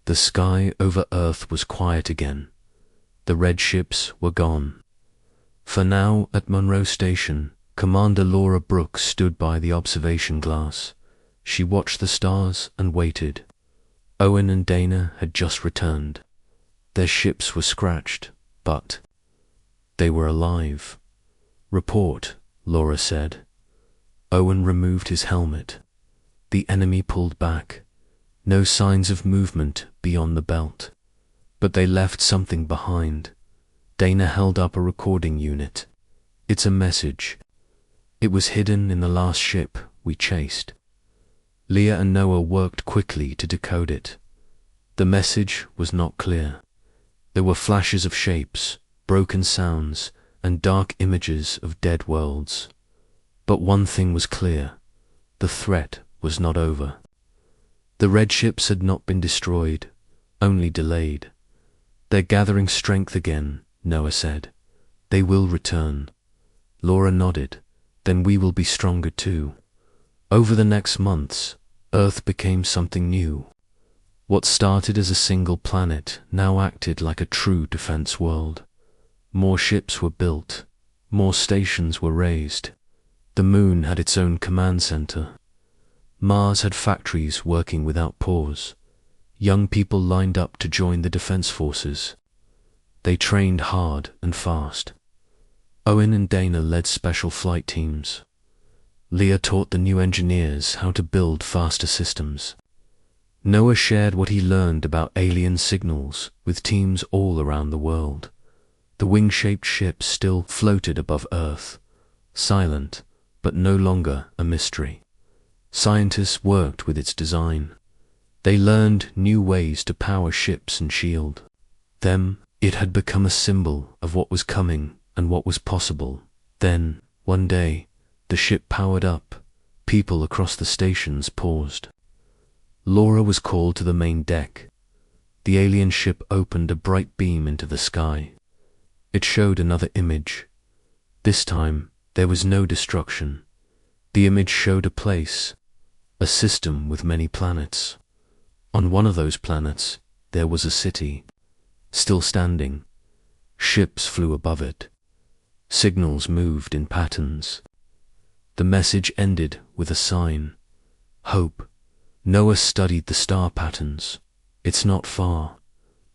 The sky over Earth was quiet again. The red ships were gone. For now, at Monroe Station, Commander Laura Brooks stood by the observation glass. She watched the stars and waited. Owen and Dana had just returned. Their ships were scratched, but they were alive. "Report," Laura said. Owen removed his helmet. The enemy pulled back. No signs of movement beyond the belt. But they left something behind. Dana held up a recording unit. "It's a message. It was hidden in the last ship we chased." Leah and Noah worked quickly to decode it. The message was not clear. There were flashes of shapes, broken sounds, and dark images of dead worlds. But one thing was clear: the threat was not over. The red ships had not been destroyed, only delayed. "They're gathering strength again," Noah said. "They will return." Laura nodded. "Then we will be stronger too." Over the next months, Earth became something new. What started as a single planet now acted like a true defense world. More ships were built. More stations were raised. The moon had its own command center. Mars had factories working without pause. Young people lined up to join the defense forces. They trained hard and fast. Owen and Dana led special flight teams. Leah taught the new engineers how to build faster systems. Noah shared what he learned about alien signals with teams all around the world. The wing-shaped ship still floated above Earth, silent, but no longer a mystery. Scientists worked with its design. They learned new ways to power ships and shield them. It had become a symbol of what was coming and what was possible. Then, one day, the ship powered up. People across the stations paused. Laura was called to the main deck. The alien ship opened a bright beam into the sky. It showed another image. This time, there was no destruction. The image showed a place, a system with many planets. On one of those planets, there was a city, still standing. Ships flew above it. Signals moved in patterns. The message ended with a sign: hope. Noah studied the star patterns. "It's not far.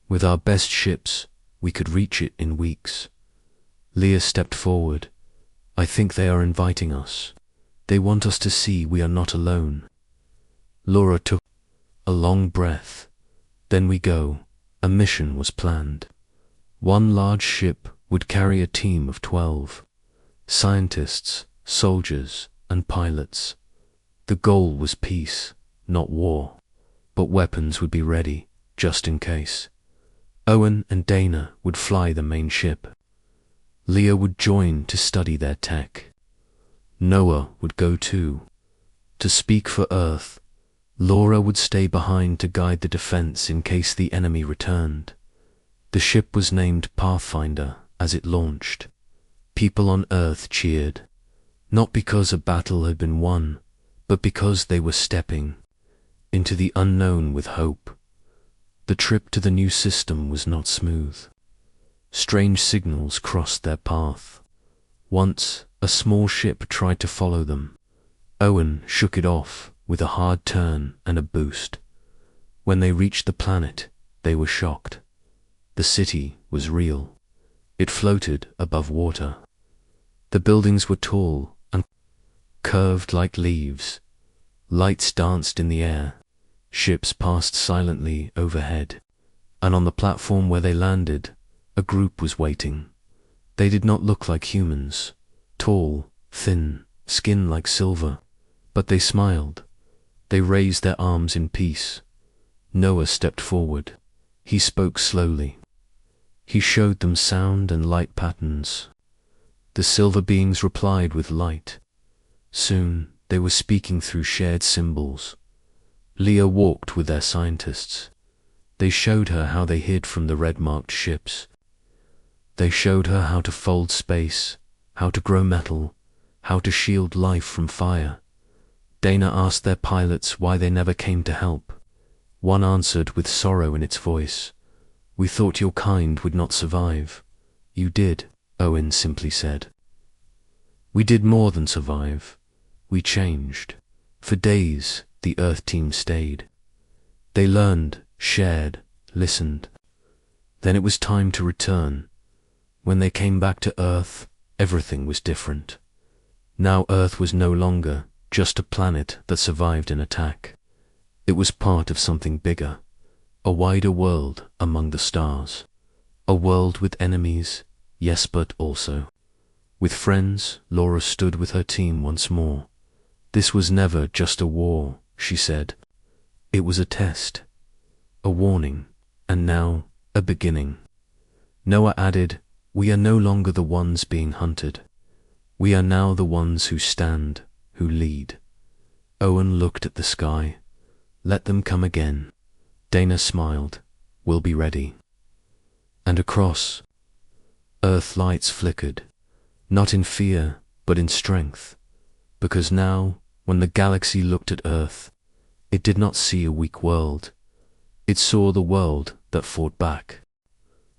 With our best ships, we could reach it in weeks." Leah stepped forward. "I think they are inviting us. They want us to see we are not alone." Laura took a long breath. "Then we go." A mission was planned. One large ship would carry a team of 12. Scientists, soldiers, and pilots. The goal was peace, not war. But weapons would be ready, just in case. Owen and Dana would fly the main ship. Leah would join to study their tech. Noah would go too, to speak for Earth. Laura would stay behind to guide the defense in case the enemy returned. The ship was named Pathfinder as it launched. People on Earth cheered, not because a battle had been won, but because they were stepping into the unknown with hope. The trip to the new system was not smooth. Strange signals crossed their path. Once, a small ship tried to follow them. Owen shook it off with a hard turn and a boost. When they reached the planet, they were shocked. The city was real. It floated above water. The buildings were tall and curved like leaves. Lights danced in the air. Ships passed silently overhead. And on the platform where they landed, a group was waiting. They did not look like humans. Tall, thin, skin like silver. But they smiled. They raised their arms in peace. Noah stepped forward. He spoke slowly. He showed them sound and light patterns. The silver beings replied with light. Soon they were speaking through shared symbols. Leah walked with their scientists. They showed her how they hid from the red-marked ships. They showed her how to fold space, how to grow metal, how to shield life from fire. Dana asked their pilots why they never came to help. One answered with sorrow in its voice, "We thought your kind would not survive." "You did," Owen simply said. "We did more than survive. We changed." For days, the Earth team stayed. They learned, shared, listened. Then it was time to return. When they came back to Earth, everything was different. Now Earth was no longer just a planet that survived an attack. It was part of something bigger, a wider world among the stars. A world with enemies, yes, but also with friends. Laura stood with her team once more. "This was never just a war," she said. "It was a test, a warning, and now a beginning." Noah added, "We are no longer the ones being hunted. We are now the ones who stand, who lead." Owen looked at the sky. "Let them come again." Dana smiled. "We'll be ready." And across, Earth lights flickered, not in fear, but in strength, because now, when the galaxy looked at Earth, it did not see a weak world. It saw the world that fought back.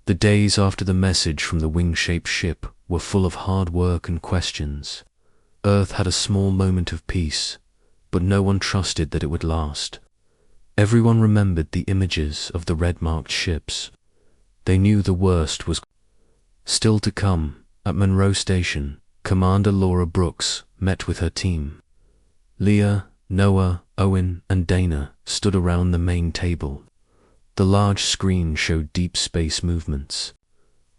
The days after the message from the wing-shaped ship were full of hard work and questions. Earth had a small moment of peace, but no one trusted that it would last. Everyone remembered the images of the red-marked ships. They knew the worst was still to come. At Monroe Station, Commander Laura Brooks met with her team. Leah, Noah, Owen, and Dana stood around the main table. The large screen showed deep space movements.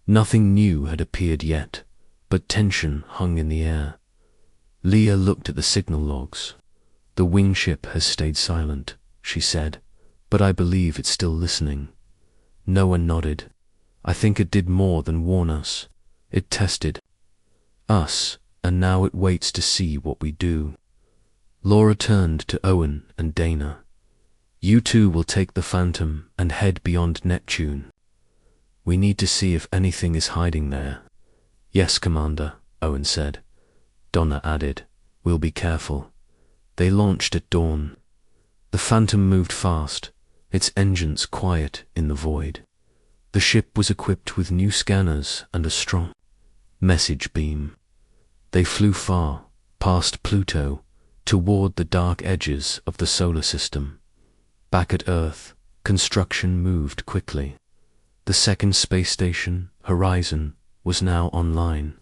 Nothing new had appeared yet, but tension hung in the air. Leah looked at the signal logs. "The wing ship has stayed silent," she said, "but I believe it's still listening." Noah nodded. "I think it did more than warn us. It tested us, and now it waits to see what we do." Laura turned to Owen and Dana. "You two will take the Phantom and head beyond Neptune. We need to see if anything is hiding there." "Yes, Commander," Owen said. Donna added, "We'll be careful." They launched at dawn. The Phantom moved fast, its engines quiet in the void. The ship was equipped with new scanners and a strong message beam. They flew far, past Pluto, toward the dark edges of the solar system. Back at Earth, construction moved quickly. The second space station, Horizon, was now online.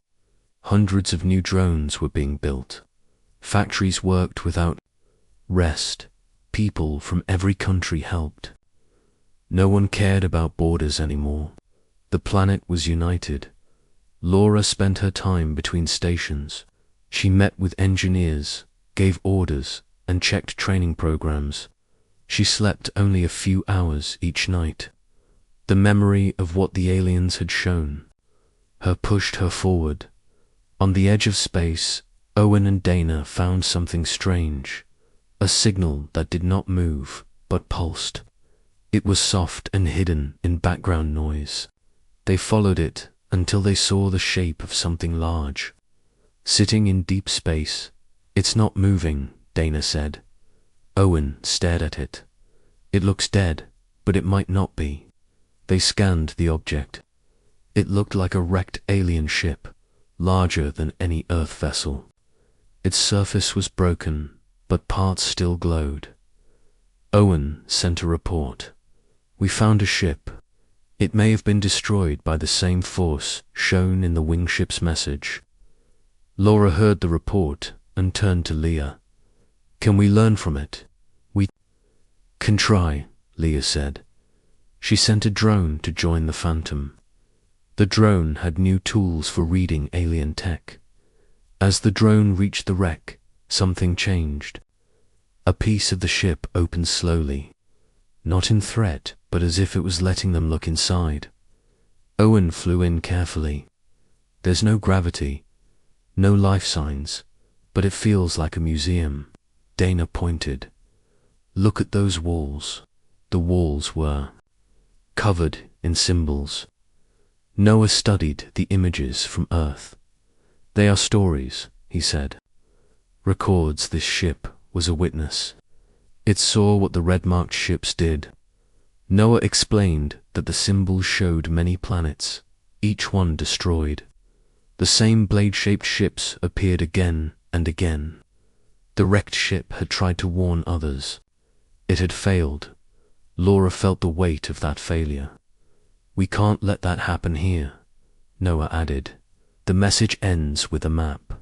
Hundreds of new drones were being built. Factories worked without rest. People from every country helped. No one cared about borders anymore. The planet was united. Laura spent her time between stations. She met with engineers, gave orders, and checked training programs. She slept only a few hours each night. The memory of what the aliens had shown her pushed her forward. On the edge of space, Owen and Dana found something strange, a signal that did not move, but pulsed. It was soft and hidden in background noise. They followed it until they saw the shape of something large. Sitting in deep space. "It's not moving," Dana said. Owen stared at it. "It looks dead, but it might not be." They scanned the object. It looked like a wrecked alien ship, larger than any Earth vessel. Its surface was broken, but parts still glowed. Owen sent a report. "We found a ship. It may have been destroyed by the same force shown in the wing ship's message." Laura heard the report and turned to Leah. "Can we learn from it?" "We can try," Leah said. She sent a drone to join the Phantom. The drone had new tools for reading alien tech. As the drone reached the wreck, something changed. A piece of the ship opened slowly, not in threat, but as if it was letting them look inside. Owen flew in carefully. "There's no gravity, no life signs, but it feels like a museum." Dana pointed. "Look at those walls." The walls were covered in symbols. Noah studied the images from Earth. "They are stories," he said. "Records this ship was a witness. It saw what the red-marked ships did, Noah explained that the symbols showed many planets, each one destroyed. The same blade-shaped ships appeared again and again. The wrecked ship had tried to warn others. It had failed. Laura felt the weight of that failure. "We can't let that happen here," Noah added. "The message ends with a map."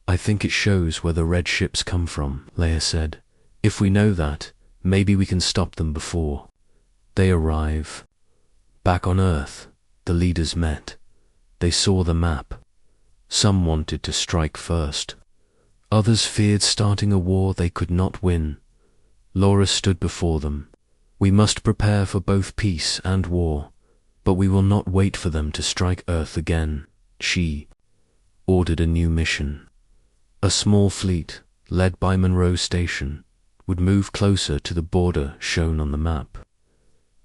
"I think it shows where the red ships come from," Leia said. "If we know that, maybe we can stop them before they arrive." Back on Earth, the leaders met. They saw the map. Some wanted to strike first. Others feared starting a war they could not win. Laura stood before them. "We must prepare for both peace and war, but we will not wait for them to strike Earth again." She ordered a new mission. A small fleet, led by Monroe Station, would move closer to the border shown on the map.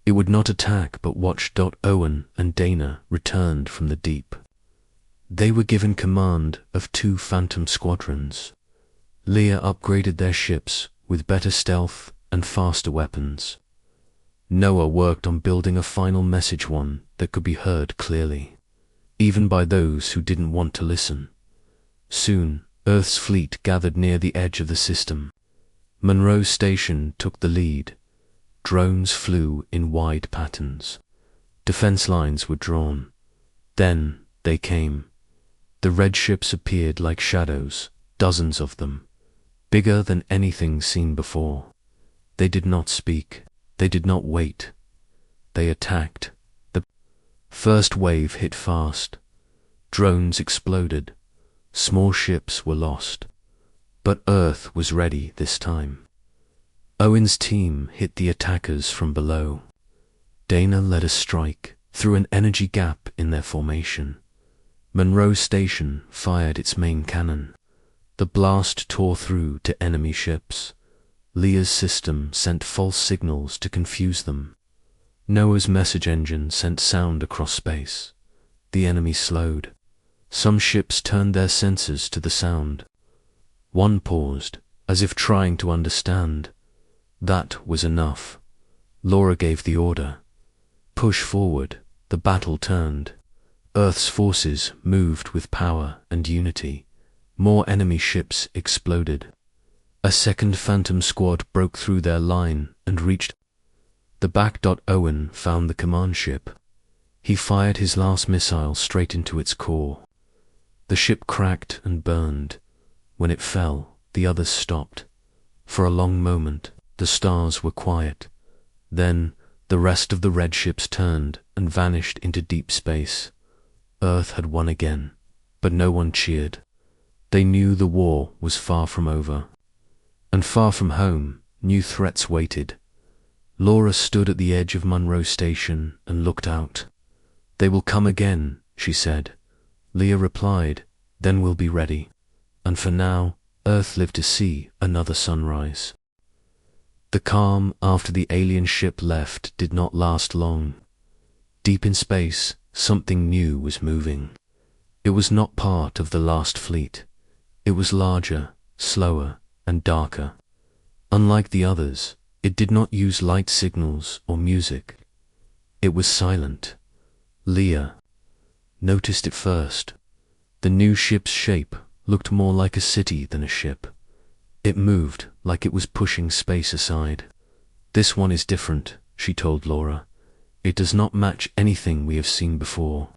It would not attack but watch. Owen and Dana returned from the deep. They were given command of 2 Phantom squadrons. Leia upgraded their ships with better stealth and faster weapons. Noah worked on building a final message, one that could be heard clearly, even by those who didn't want to listen. Soon, Earth's fleet gathered near the edge of the system. Monroe Station took the lead. Drones flew in wide patterns. Defense lines were drawn. Then they came. The red ships appeared like shadows, dozens of them, bigger than anything seen before. They did not speak. They did not wait. They attacked. The first wave hit fast. Drones exploded. Small ships were lost. But Earth was ready this time. Owen's team hit the attackers from below. Dana led a strike through an energy gap in their formation. Monroe Station fired its main cannon. The blast tore through to enemy ships. Leia's system sent false signals to confuse them. Noah's message engine sent sound across space. The enemy slowed. Some ships turned their sensors to the sound. One paused, as if trying to understand. That was enough. Laura gave the order. Push forward. The battle turned. Earth's forces moved with power and unity. More enemy ships exploded. A second Phantom squad broke through their line and reached the back. Owen found the command ship. He fired his last missile straight into its core. The ship cracked and burned. When it fell, the others stopped. For a long moment, the stars were quiet. Then, the rest of the red ships turned and vanished into deep space. Earth had won again, but no one cheered. They knew the war was far from over. And far from home, new threats waited. Laura stood at the edge of Monroe Station and looked out. "They will come again," she said. Leia replied, "Then we'll be ready." And for now, Earth lived to see another sunrise. The calm after the alien ship left did not last long. Deep in space, something new was moving. It was not part of the last fleet. It was larger, slower, and darker. Unlike the others, it did not use light signals or music. It was silent. Leia noticed it first. The new ship's shape looked more like a city than a ship. It moved like it was pushing space aside. "This one is different," she told Laura. "It does not match anything we have seen before."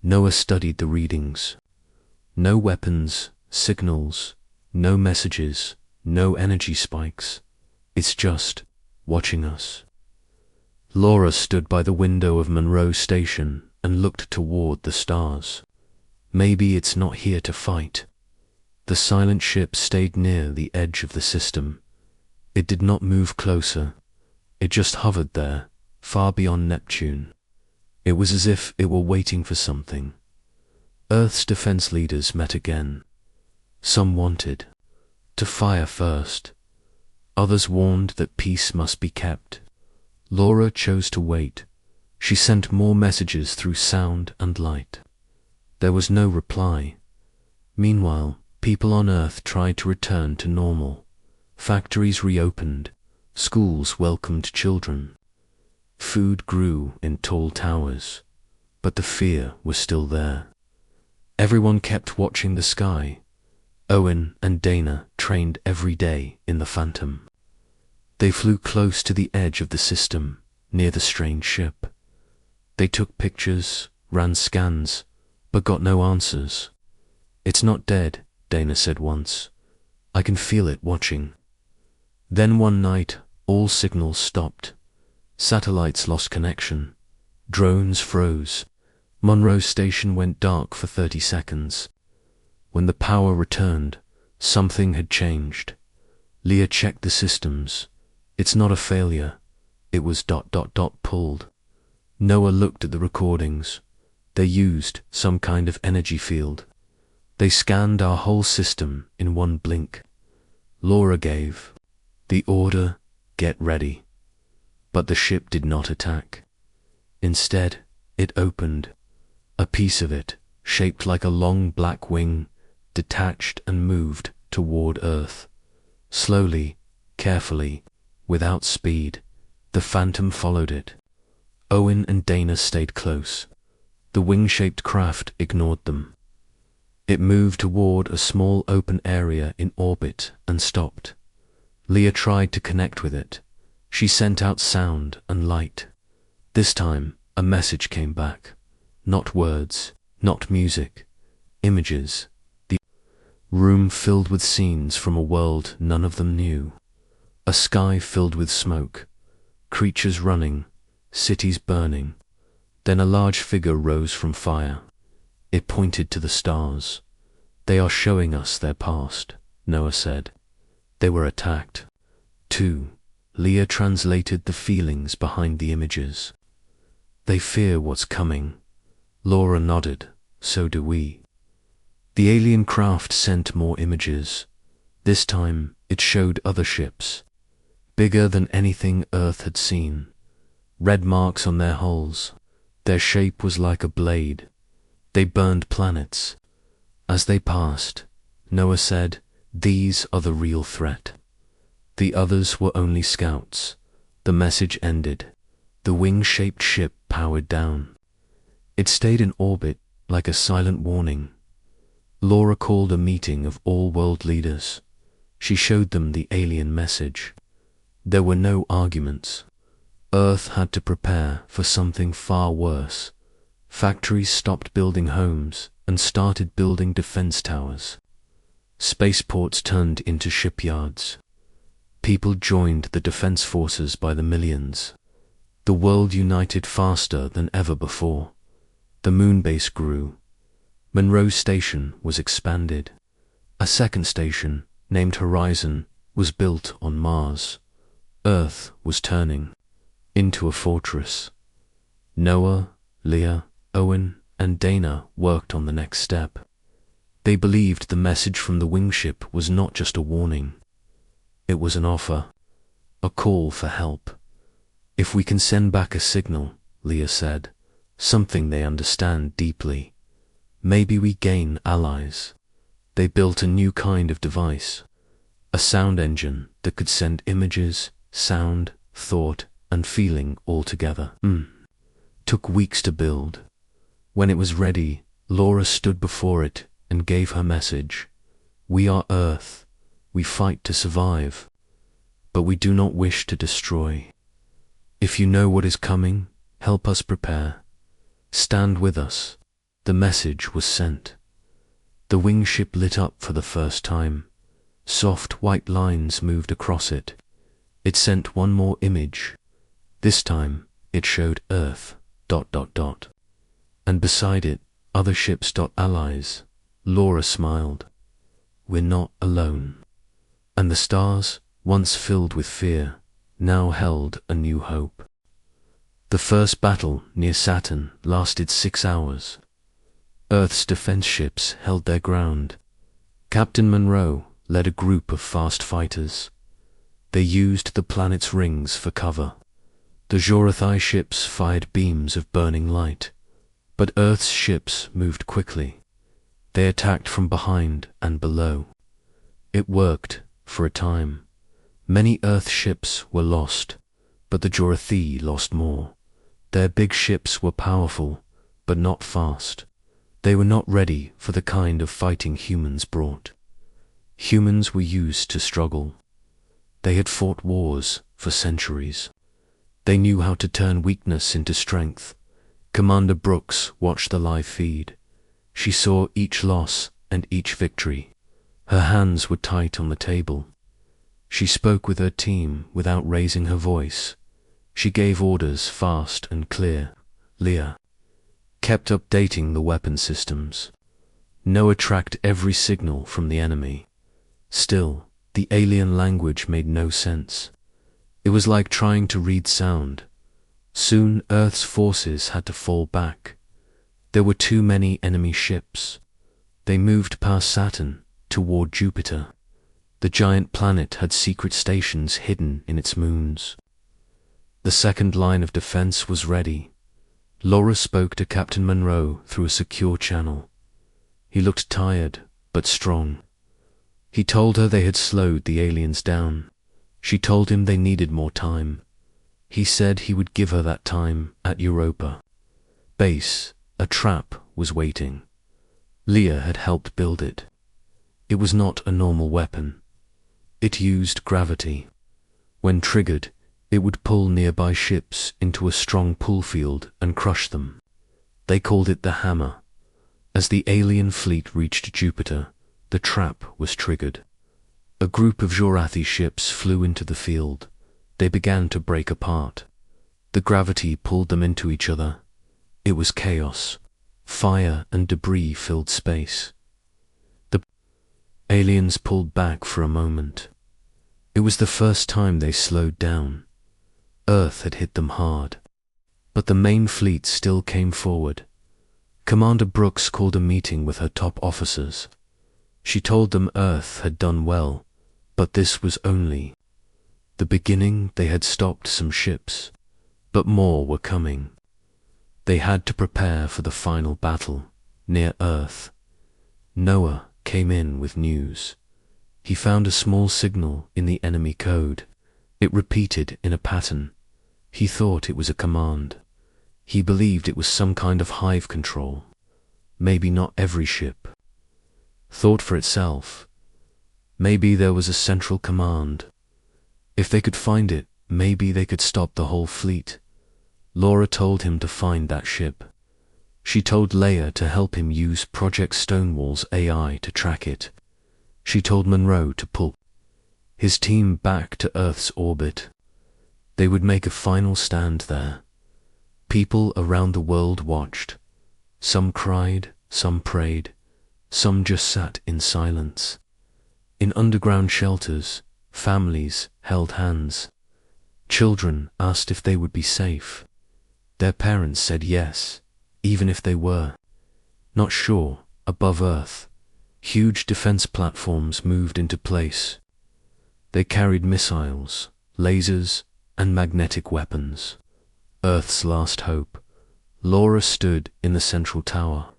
Noah studied the readings. No weapons, signals, no messages, no energy spikes. It's just watching us. Laura stood by the window of Monroe Station and looked toward the stars. Maybe it's not here to fight. The silent ship stayed near the edge of the system. It did not move closer. It just hovered there, far beyond Neptune. It was as if it were waiting for something. Earth's defense leaders met again. Some wanted to fire first. Others warned that peace must be kept. Laura chose to wait. She sent more messages through sound and light. There was no reply. Meanwhile, people on Earth tried to return to normal. Factories reopened. Schools welcomed children. Food grew in tall towers, but the fear was still there. Everyone kept watching the sky. Owen and Dana trained every day in the Phantom. They flew close to the edge of the system, near the strange ship. They took pictures, ran scans, but got no answers. "It's not dead," Dana said once. "I can feel it watching." Then one night, all signals stopped. Satellites lost connection. Drones froze. Monroe Station went dark for 30 seconds. When the power returned, something had changed. Leah checked the systems. "It's not a failure. It was ... pulled." Noah looked at the recordings. They used some kind of energy field. They scanned our whole system in one blink. Laura gave the order, "Get ready." But the ship did not attack. Instead, it opened. A piece of it, shaped like a long black wing, detached and moved toward Earth. Slowly, carefully, without speed, the Phantom followed it. Owen and Dana stayed close. The wing-shaped craft ignored them. It moved toward a small open area in orbit and stopped. Leah tried to connect with it. She sent out sound and light. This time, a message came back. Not words, not music, images. The room filled with scenes from a world none of them knew. A sky filled with smoke, creatures running, cities burning. Then a large figure rose from fire. It pointed to the stars. "They are showing us their past," Noah said. "They were attacked." 2. Leah translated the feelings behind the images. "They fear what's coming." Laura nodded. "So do we." The alien craft sent more images. This time, it showed other ships, bigger than anything Earth had seen. Red marks on their hulls. Their shape was like a blade. They burned planets. As they passed, Noah said, "These are the real threat." The others were only scouts. The message ended. The wing-shaped ship powered down. It stayed in orbit like a silent warning. Laura called a meeting of all world leaders. She showed them the alien message. There were no arguments. Earth had to prepare for something far worse. Factories stopped building homes and started building defense towers. Spaceports turned into shipyards. People joined the defense forces by the millions. The world united faster than ever before. The moon base grew. Monroe Station was expanded. A second station, named Horizon, was built on Mars. Earth was turning into a fortress. Noah, Leah, Owen, and Dana worked on the next step. They believed the message from the wingship was not just a warning. It was an offer, a call for help. "If we can send back a signal," Leah said, "something they understand deeply, maybe we gain allies." They built a new kind of device, a sound engine that could send images, sound, thought, and feeling all together. Took weeks to build. When it was ready, Laura stood before it and gave her message. "We are Earth. We fight to survive, but we do not wish to destroy. If you know what is coming, help us prepare. Stand with us." The message was sent. The wingship lit up for the first time. Soft white lines moved across it. It sent one more image. This time, it showed Earth ... and beside it, other ships. Allies. Laura smiled. "We're not alone." And the stars, once filled with fear, now held a new hope. The first battle near Saturn lasted 6 hours. Earth's defense ships held their ground. Captain Monroe led a group of fast fighters. They used the planet's rings for cover. The Jorathai ships fired beams of burning light, but Earth's ships moved quickly. They attacked from behind and below. It worked for a time. Many Earth ships were lost, but the Jorathai lost more. Their big ships were powerful, but not fast. They were not ready for the kind of fighting humans brought. Humans were used to struggle. They had fought wars for centuries. They knew how to turn weakness into strength. Commander Brooks watched the live feed. She saw each loss and each victory. Her hands were tight on the table. She spoke with her team without raising her voice. She gave orders fast and clear. Leah kept updating the weapon systems. Noah tracked every signal from the enemy. Still, the alien language made no sense. It was like trying to read sound. Soon Earth's forces had to fall back. There were too many enemy ships. They moved past Saturn toward Jupiter. The giant planet had secret stations hidden in its moons. The second line of defense was ready. Laura spoke to Captain Monroe through a secure channel. He looked tired, but strong. He told her they had slowed the aliens down. She told him they needed more time. He said he would give her that time at Europa. Base, a trap, was waiting. Leah had helped build it. It was not a normal weapon. It used gravity. When triggered, it would pull nearby ships into a strong pull field and crush them. They called it the hammer. As the alien fleet reached Jupiter, the trap was triggered. A group of Jorathi ships flew into the field. They began to break apart. The gravity pulled them into each other. It was chaos. Fire and debris filled space. The aliens pulled back for a moment. It was the first time they slowed down. Earth had hit them hard. But the main fleet still came forward. Commander Brooks called a meeting with her top officers. She told them Earth had done well, but this was only the beginning. They had stopped some ships, but more were coming. They had to prepare for the final battle near Earth. Noah came in with news. He found a small signal in the enemy code. It repeated in a pattern. He thought it was a command. He believed it was some kind of hive control. Maybe not every ship. Thought for itself. Maybe there was a central command. If they could find it, maybe they could stop the whole fleet. Laura told him to find that ship. She told Leia to help him use Project Stonewall's AI to track it. She told Monroe to pull his team back to Earth's orbit. They would make a final stand there. People around the world watched. Some cried, some prayed, some just sat in silence. In underground shelters, families held hands. Children asked if they would be safe. Their parents said yes, even if they were not sure. Above Earth, huge defense platforms moved into place. They carried missiles, lasers, and magnetic weapons. Earth's last hope. Laura stood in the central tower.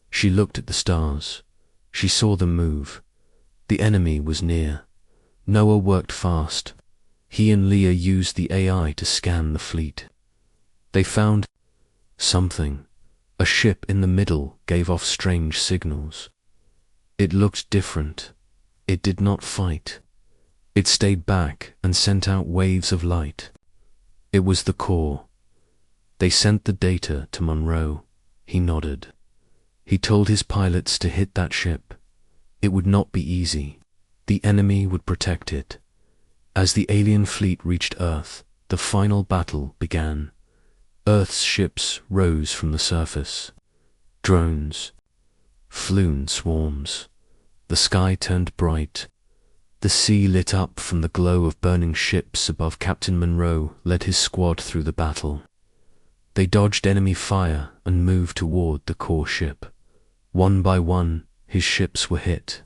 She looked at the stars. She saw them move. The enemy was near. Noah worked fast. He and Leah used the AI to scan the fleet. They found something. A ship in the middle gave off strange signals. It looked different. It did not fight. It stayed back and sent out waves of light. It was the core. They sent the data to Monroe. He nodded. He told his pilots to hit that ship. It would not be easy. The enemy would protect it. As the alien fleet reached Earth, the final battle began. Earth's ships rose from the surface. Drones flew in swarms. The sky turned bright. The sea lit up from the glow of burning ships above. Captain Monroe led his squad through the battle. They dodged enemy fire and moved toward the core ship. One by one, his ships were hit.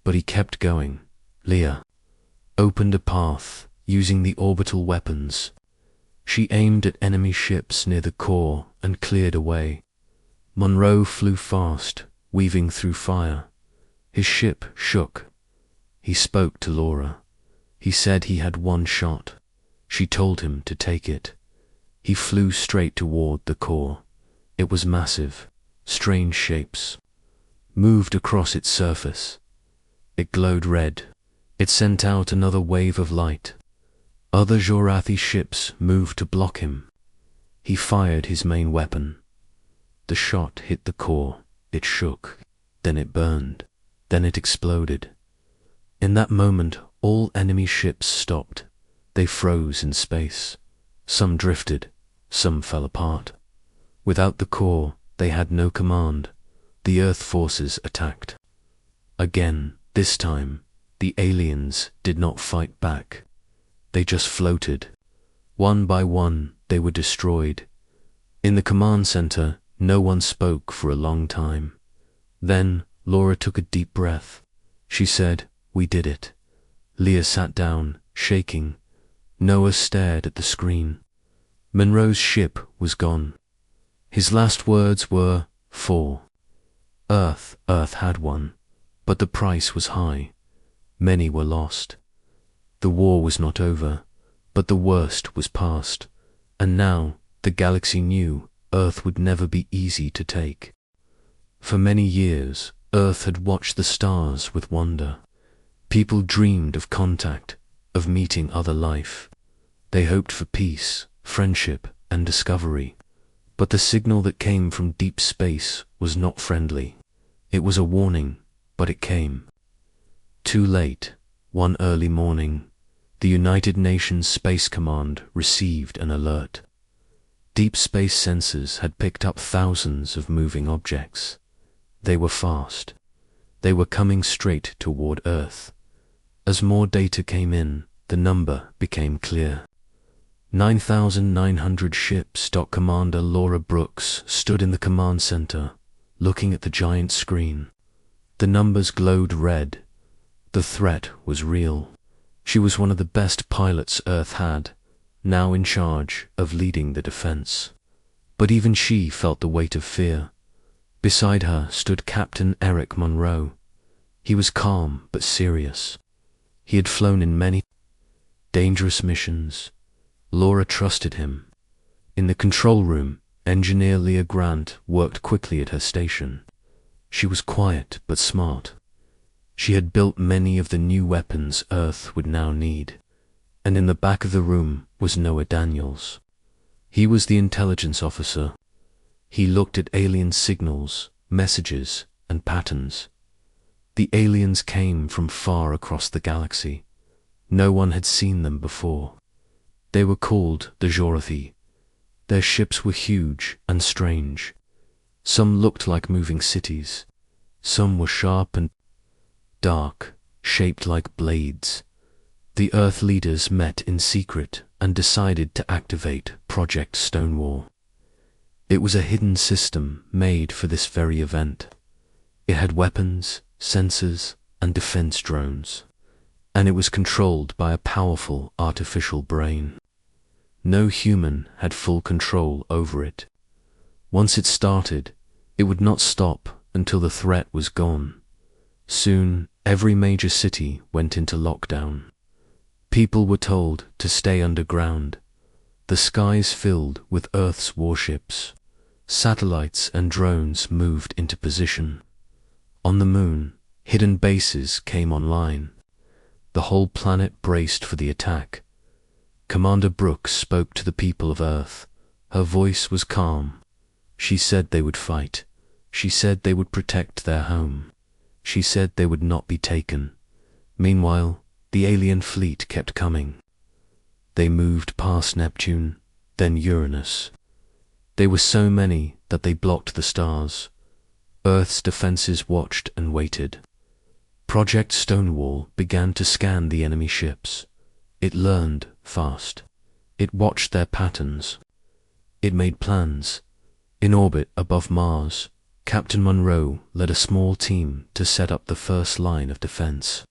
But he kept going. Leah opened a path using the orbital weapons. She aimed at enemy ships near the core and cleared a way. Monroe flew fast, weaving through fire. His ship shook. He spoke to Laura. He said he had one shot. She told him to take it. He flew straight toward the core. It was massive. Strange shapes moved across its surface. It glowed red. It sent out another wave of light. Other Jorathi ships moved to block him. He fired his main weapon. The shot hit the core. It shook. Then it burned. Then it exploded. In that moment, all enemy ships stopped. They froze in space. Some drifted. Some fell apart. Without the core, they had no command. The Earth forces attacked. Again, this time, the aliens did not fight back. They just floated. One by one, they were destroyed. In the command center, no one spoke for a long time. Then, Laura took a deep breath. She said, "We did it." Leah sat down, shaking. Noah stared at the screen. Monroe's ship was gone. His last words were, "For Earth had won, but the price was high. Many were lost. The war was not over, but the worst was past, and now the galaxy knew Earth would never be easy to take. For many years, Earth had watched the stars with wonder. People dreamed of contact, of meeting other life. They hoped for peace, friendship, and discovery. But the signal that came from deep space was not friendly. It was a warning, but it came too late. One early morning, the United Nations Space Command received an alert. Deep space sensors had picked up thousands of moving objects. They were fast. They were coming straight toward Earth. As more data came in, the number became clear. 9,900 ships. Commander Laura Brooks stood in the command center, looking at the giant screen. The numbers glowed red. The threat was real. She was one of the best pilots Earth had, now in charge of leading the defense. But even she felt the weight of fear. Beside her stood Captain Eric Monroe. He was calm but serious. He had flown in many dangerous missions. Laura trusted him. In the control room, Engineer Leah Grant worked quickly at her station. She was quiet but smart. She had built many of the new weapons Earth would now need. And in the back of the room was Noah Daniels. He was the intelligence officer. He looked at alien signals, messages, and patterns. The aliens came from far across the galaxy. No one had seen them before. They were called the Jorathi. Their ships were huge and strange. Some looked like moving cities. Some were sharp and dark, shaped like blades. The Earth leaders met in secret and decided to activate Project Stonewall. It was a hidden system made for this very event. It had weapons, sensors, and defense drones, and it was controlled by a powerful artificial brain. No human had full control over it. Once it started, it would not stop until the threat was gone. Soon, every major city went into lockdown. People were told to stay underground. The skies filled with Earth's warships. Satellites and drones moved into position. On the moon, hidden bases came online. The whole planet braced for the attack. Commander Brooks spoke to the people of Earth. Her voice was calm. She said they would fight. She said they would protect their home. She said they would not be taken. Meanwhile, the alien fleet kept coming. They moved past Neptune, then Uranus. They were so many that they blocked the stars. Earth's defenses watched and waited. Project Stonewall began to scan the enemy ships. It learned fast. It watched their patterns. It made plans. In orbit above Mars, Captain Monroe led a small team to set up the first line of defense.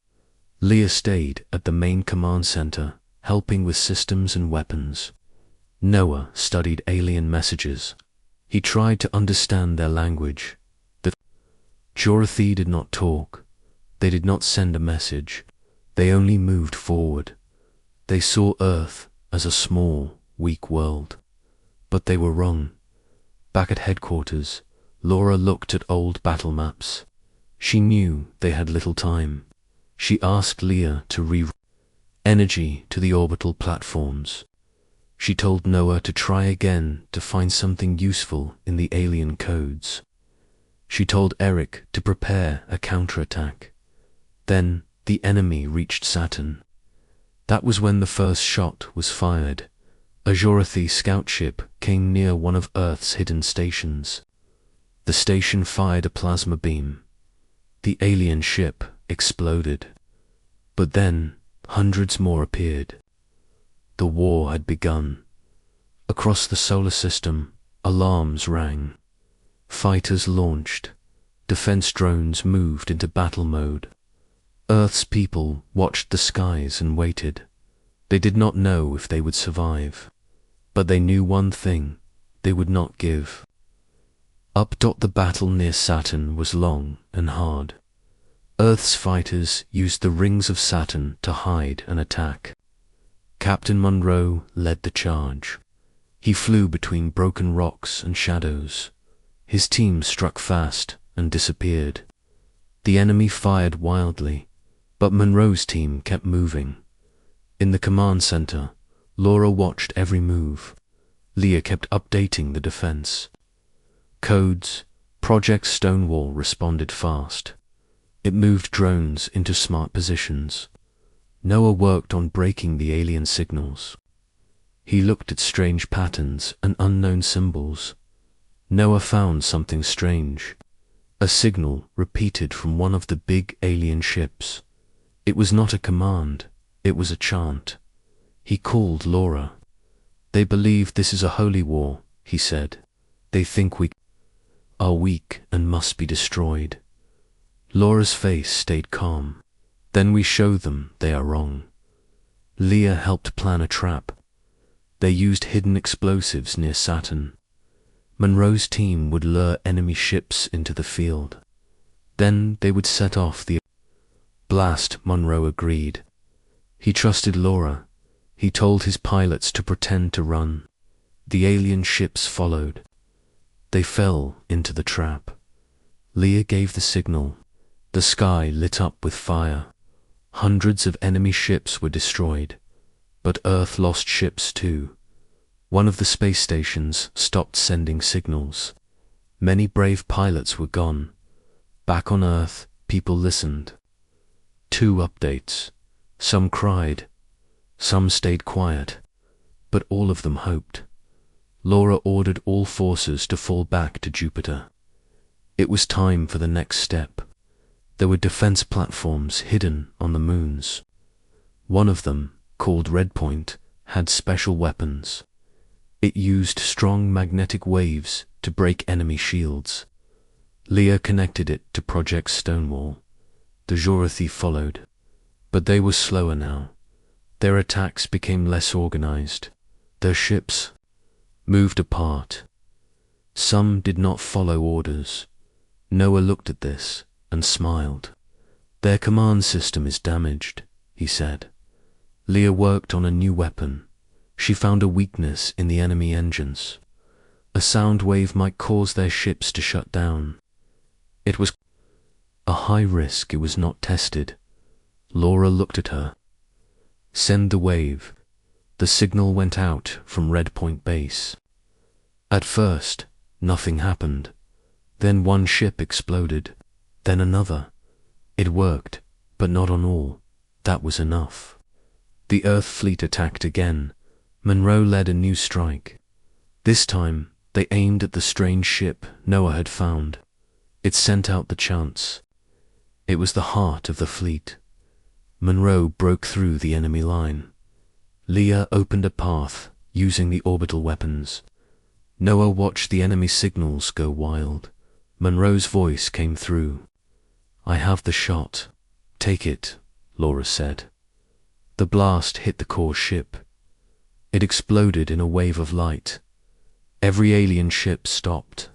Leah stayed at the main command center, helping with systems and weapons. Noah studied alien messages. He tried to understand their language. The Jorathi did not talk. They did not send a message. They only moved forward. They saw Earth as a small, weak world. But they were wrong. Back at headquarters, Laura looked at old battle maps. She knew they had little time. She asked Leah to energy to the orbital platforms. She told Noah to try again to find something useful in the alien codes. She told Eric to prepare a counterattack. Then the enemy reached Saturn. That was when the first shot was fired. A Jorathy scout ship came near one of Earth's hidden stations. The station fired a plasma beam. The alien ship exploded. But then hundreds more appeared. The war had begun. Across the solar system, alarms rang. Fighters launched. Defense drones moved into battle mode. Earth's people watched the skies and waited. They did not know if they would survive. But they knew one thing: they would not give. The battle near Saturn was long and hard. Earth's fighters used the rings of Saturn to hide and attack. Captain Monroe led the charge. He flew between broken rocks and shadows. His team struck fast and disappeared. The enemy fired wildly, but Monroe's team kept moving. In the command center, Laura watched every move. Leah kept updating the defense. Codes, Project Stonewall responded fast. It moved drones into smart positions. Noah worked on breaking the alien signals. He looked at strange patterns and unknown symbols. Noah found something strange. A signal repeated from one of the big alien ships. It was not a command, it was a chant. He called Laura. "They believe this is a holy war," he said. "They think we are weak and must be destroyed." Laura's face stayed calm. "Then we show them they are wrong." Leah helped plan a trap. They used hidden explosives near Saturn. Monroe's team would lure enemy ships into the field. Then they would set off the blast. Monroe agreed. He trusted Laura. He told his pilots to pretend to run. The alien ships followed. They fell into the trap. Leah gave the signal. The sky lit up with fire. Hundreds of enemy ships were destroyed. But Earth lost ships too. One of the space stations stopped sending signals. Many brave pilots were gone. Back on Earth, people listened. 2 updates. Some cried. Some stayed quiet. But all of them hoped. Laura ordered all forces to fall back to Jupiter. It was time for the next step. There were defense platforms hidden on the moons. One of them, called Red Point, had special weapons. It used strong magnetic waves to break enemy shields. Leah connected it to Project Stonewall. The Jorathy followed. But they were slower now. Their attacks became less organized. Their ships moved apart. Some did not follow orders. Noah looked at this and smiled. "Their command system is damaged," he said. Leah worked on a new weapon. She found a weakness in the enemy engines. A sound wave might cause their ships to shut down. It was a high risk. It was not tested. Laura looked at her. "Send the wave." The signal went out from Red Point Base. At first, nothing happened. Then one ship exploded. Then another. It worked, but not on all. That was enough. The Earth fleet attacked again. Monroe led a new strike. This time, they aimed at the strange ship Noah had found. It sent out the chants. It was the heart of the fleet. Monroe broke through the enemy line. Leah opened a path using the orbital weapons. Noah watched the enemy signals go wild. Monroe's voice came through. "I have the shot. Take it," Laura said. The blast hit the core ship. It exploded in a wave of light. Every alien ship stopped.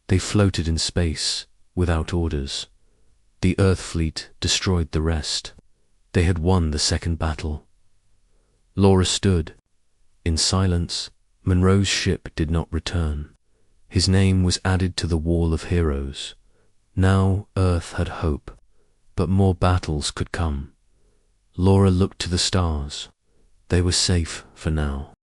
They floated in space, without orders. The Earth fleet destroyed the rest. They had won the second battle. Laura stood, in silence, Monroe's ship did not return. His name was added to the wall of heroes. Now Earth had hope, but more battles could come. Laura looked to the stars. They were safe for now.